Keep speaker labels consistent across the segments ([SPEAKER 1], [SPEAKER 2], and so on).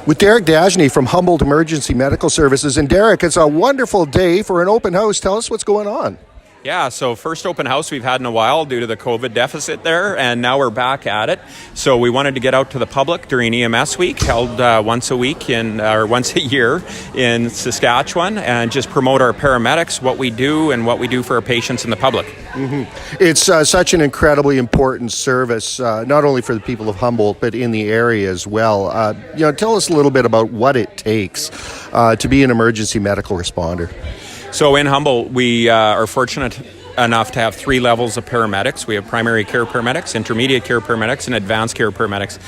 [SPEAKER 1] With Derek Dagenais from Humboldt Emergency Medical Services. And Derek, it's a wonderful day for an open house. Tell us what's going on.
[SPEAKER 2] Yeah, so first open house we've had in a while due to the COVID deficit there, and now we're back at it. So we wanted to get out to the public during EMS week, held once a year in Saskatchewan, and just promote our paramedics, what we do, and what we do for our patients and the public.
[SPEAKER 1] Mm-hmm. It's such an incredibly important service, not only for the people of Humboldt, but in the area as well. Tell us a little bit about what it takes to be an emergency medical responder.
[SPEAKER 2] So in Humboldt, we are fortunate enough to have 3 levels of paramedics. We have primary care paramedics, intermediate care paramedics, and advanced care paramedics.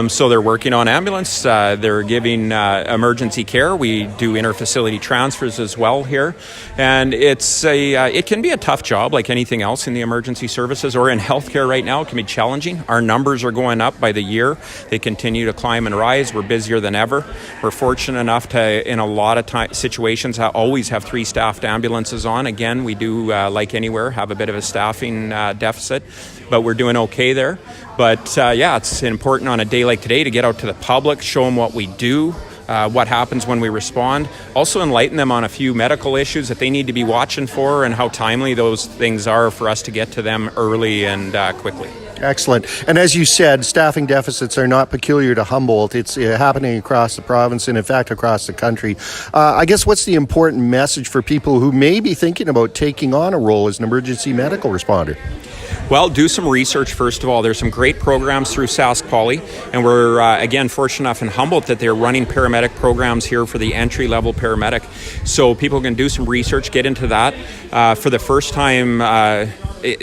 [SPEAKER 2] So they're working on ambulance. They're giving emergency care. We do interfacility transfers as well here. And it can be a tough job like anything else in the emergency services or in healthcare right now. It can be challenging. Our numbers are going up by the year. They continue to climb and rise. We're busier than ever. We're fortunate enough to, in a lot of situations, always have 3 staffed ambulances on. Again, we do, like anywhere, have a bit of a staffing deficit, but we're doing okay there. But it's important on a day like today to get out to the public, show them what we do, what happens when we respond. Also enlighten them on a few medical issues that they need to be watching for and how timely those things are for us to get to them early and quickly.
[SPEAKER 1] Excellent. And as you said, staffing deficits are not peculiar to Humboldt. It's happening across the province and, in fact, across the country. I guess what's the important message for people who may be thinking about taking on a role as an emergency medical responder?
[SPEAKER 2] Well, do some research, first of all. There's some great programs through Sask Poly, and we're, again, fortunate enough in Humboldt that they're running paramedic programs here for the entry-level paramedic. So people can do some research, get into that. For the first time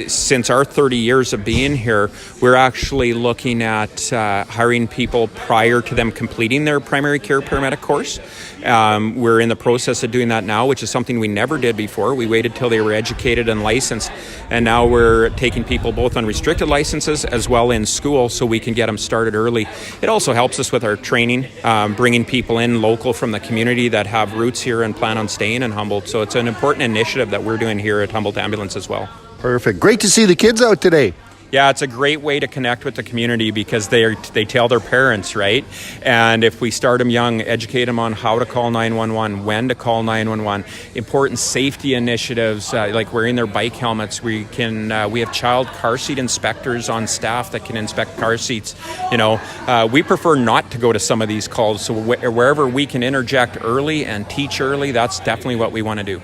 [SPEAKER 2] since our 30 years of being here, we're actually looking at hiring people prior to them completing their primary care paramedic course. We're in the process of doing that now, which is something we never did before. We waited till they were educated and licensed, and now we're taking people both on restricted licenses as well in school so we can get them started early. It also helps us with our training, bringing people in local from the community that have roots here and plan on staying in Humboldt. So it's an important initiative that we're doing here at Humboldt Ambulance as well.
[SPEAKER 1] Perfect. Great to see the kids out today.
[SPEAKER 2] Yeah, it's a great way to connect with the community because they tell their parents, right? And if we start them young, educate them on how to call 911, when to call 911, important safety initiatives like wearing their bike helmets. We have child car seat inspectors on staff that can inspect car seats. We prefer not to go to some of these calls, so wherever we can interject early and teach early, that's definitely what we want to do.